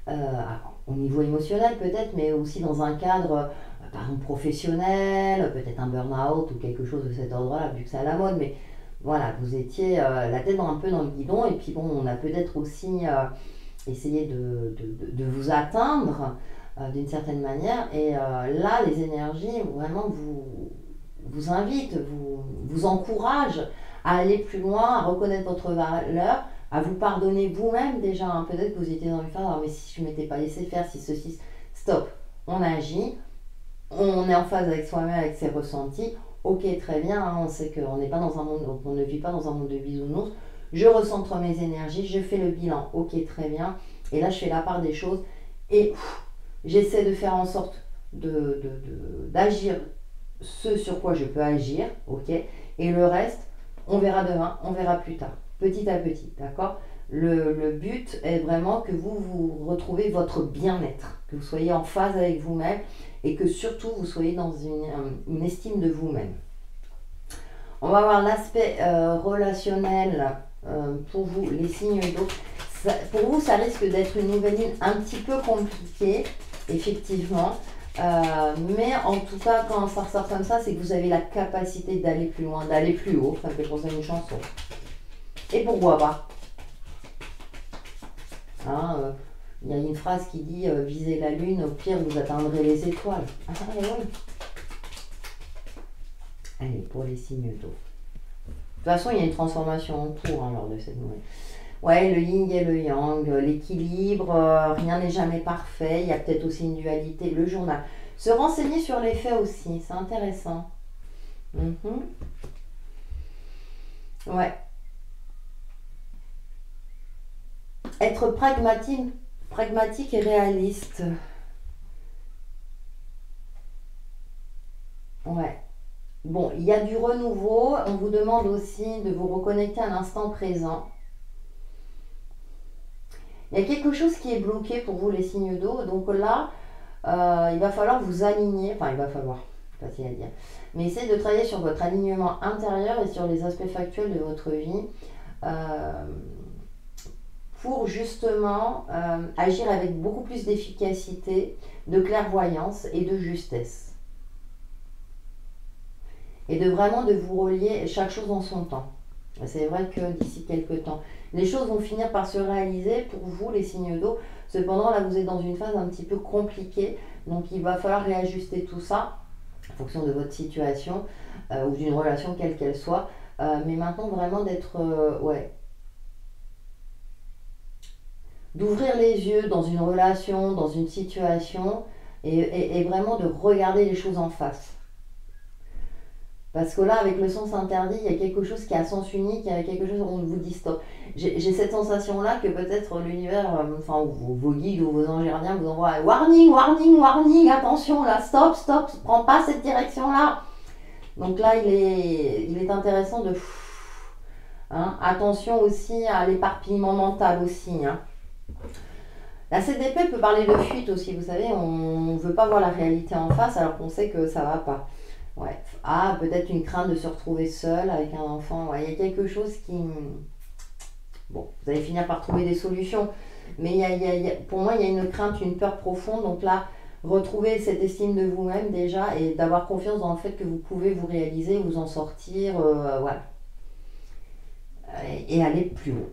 au niveau émotionnel peut-être, mais aussi dans un cadre, par exemple, professionnel, peut-être un burn-out ou quelque chose de cet ordre-là, vu que c'est à la mode, mais voilà, vous étiez la tête un peu dans le guidon, et puis bon, on a peut-être aussi essayé de vous atteindre, d'une certaine manière et là les énergies vraiment vous invitent, vous encouragent à aller plus loin, à reconnaître votre valeur, à vous pardonner vous-même déjà. Hein. Peut-être que vous étiez dans une phase, mais si je ne m'étais pas laissé faire, si ceci, stop, on agit, on est en phase avec soi-même, avec ses ressentis. Ok, très bien, hein, on sait qu'on n'est pas dans un monde, on ne vit pas dans un monde de bisounours. Je recentre mes énergies, je fais le bilan, ok, très bien. Et là, je fais la part des choses et j'essaie de faire en sorte d'agir ce sur quoi je peux agir, ok. Et le reste, on verra demain, on verra plus tard, petit à petit, d'accord. Le but est vraiment que vous retrouvez votre bien-être, que vous soyez en phase avec vous-même et que surtout vous soyez dans une estime de vous-même. On va voir l'aspect relationnel pour vous, les signes d'eau. Pour vous, ça risque d'être une nouvelle lune un petit peu compliquée, effectivement. Mais en tout cas, quand ça ressort comme ça, c'est que vous avez la capacité d'aller plus loin, d'aller plus haut. Ça fait penser à une chanson. Et pourquoi pas? Hein, y a une phrase qui dit visez la lune, au pire vous atteindrez les étoiles. Ah, oui. Allez, pour les signes d'eau. De toute façon, il y a une transformation en cours hein, lors de cette nouvelle. Ouais, le yin et le yang, l'équilibre, rien n'est jamais parfait. Il y a peut-être aussi une dualité. Le journal. Se renseigner sur les faits aussi, c'est intéressant. Ouais. Être pragmatique et réaliste. Ouais. Bon, il y a du renouveau. On vous demande aussi de vous reconnecter à l'instant présent. Il y a quelque chose qui est bloqué pour vous, les signes d'eau. Donc là, il va falloir vous aligner. Enfin, il va falloir, facile à dire. Mais essayez de travailler sur votre alignement intérieur et sur les aspects factuels de votre vie. Pour justement agir avec beaucoup plus d'efficacité, de clairvoyance et de justesse. Et de vraiment de vous relier chaque chose en son temps. C'est vrai que d'ici quelques temps, les choses vont finir par se réaliser pour vous, les signes d'eau. Cependant, là, vous êtes dans une phase un petit peu compliquée. Donc, il va falloir réajuster tout ça en fonction de votre situation ou d'une relation quelle qu'elle soit. Mais maintenant, vraiment d'être... d'ouvrir les yeux dans une relation, dans une situation et vraiment de regarder les choses en face. Parce que là, avec le sens interdit, il y a quelque chose qui a sens unique, il y a quelque chose où on vous dit stop. J'ai cette sensation-là que peut-être l'univers, enfin vos guides ou vos anges gardiens vous envoient warning, warning, warning, attention là, stop, stop, prends pas cette direction-là. Donc là, il est intéressant de... Hein, attention aussi à l'éparpillement mental aussi. Hein. La CDP peut parler de fuite aussi, vous savez, on ne veut pas voir la réalité en face alors qu'on sait que ça va pas. Ouais. Ah, peut-être une crainte de se retrouver seul avec un enfant. Ouais, il y a quelque chose qui... Bon, vous allez finir par trouver des solutions. Mais pour moi, il y a une crainte, une peur profonde. Donc là, retrouver cette estime de vous-même déjà et d'avoir confiance dans le fait que vous pouvez vous réaliser, vous en sortir. Voilà. Et aller plus haut.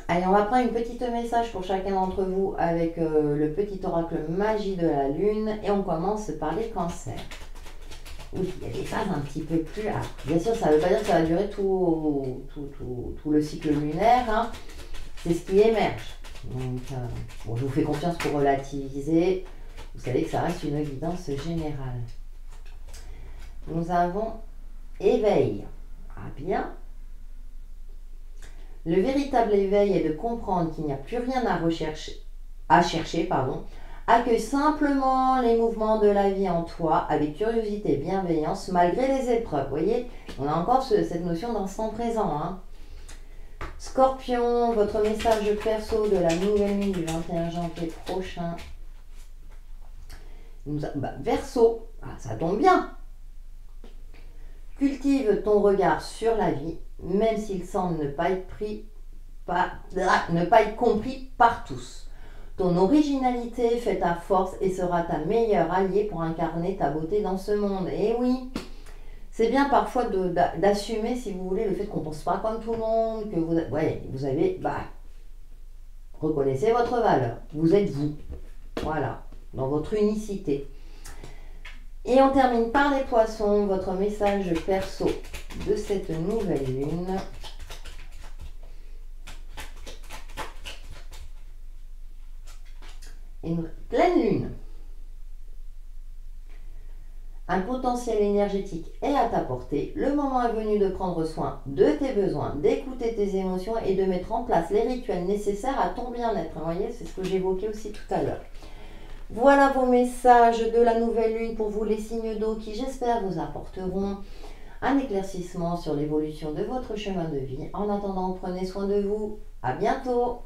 Allez, on va prendre une petite message pour chacun d'entre vous avec le petit oracle magie de la lune. Et on commence par les cancers. Oui, il y a des phases un petit peu plus... Ah, bien sûr, ça ne veut pas dire que ça va durer tout le cycle lunaire. Hein. C'est ce qui émerge. Donc, bon, je vous fais confiance pour relativiser. Vous savez que ça reste une guidance générale. Nous avons éveil. Ah bien. Le véritable éveil est de comprendre qu'il n'y a plus rien à chercher. Accueille simplement les mouvements de la vie en toi avec curiosité et bienveillance malgré les épreuves. Vous voyez, on a encore cette notion d'instant présent. Hein. Scorpion, votre message perso de la nouvelle lune du 21 janvier prochain. Verseau, ça tombe bien. Cultive ton regard sur la vie, même s'il semble ne pas être compris par tous. Ton originalité fait ta force et sera ta meilleure alliée pour incarner ta beauté dans ce monde. Et oui, c'est bien parfois d'assumer, si vous voulez, le fait qu'on ne pense pas comme tout le monde, que vous avez, reconnaissez votre valeur. Vous êtes vous, voilà, dans votre unicité. Et on termine par les poissons, votre message perso de cette nouvelle lune. potentiel énergétique est à ta portée. Le moment est venu de prendre soin de tes besoins, d'écouter tes émotions et de mettre en place les rituels nécessaires à ton bien-être. Vous voyez, c'est ce que j'évoquais aussi tout à l'heure. Voilà vos messages de la nouvelle lune pour vous les signes d'eau qui j'espère vous apporteront un éclaircissement sur l'évolution de votre chemin de vie. En attendant, prenez soin de vous. À bientôt!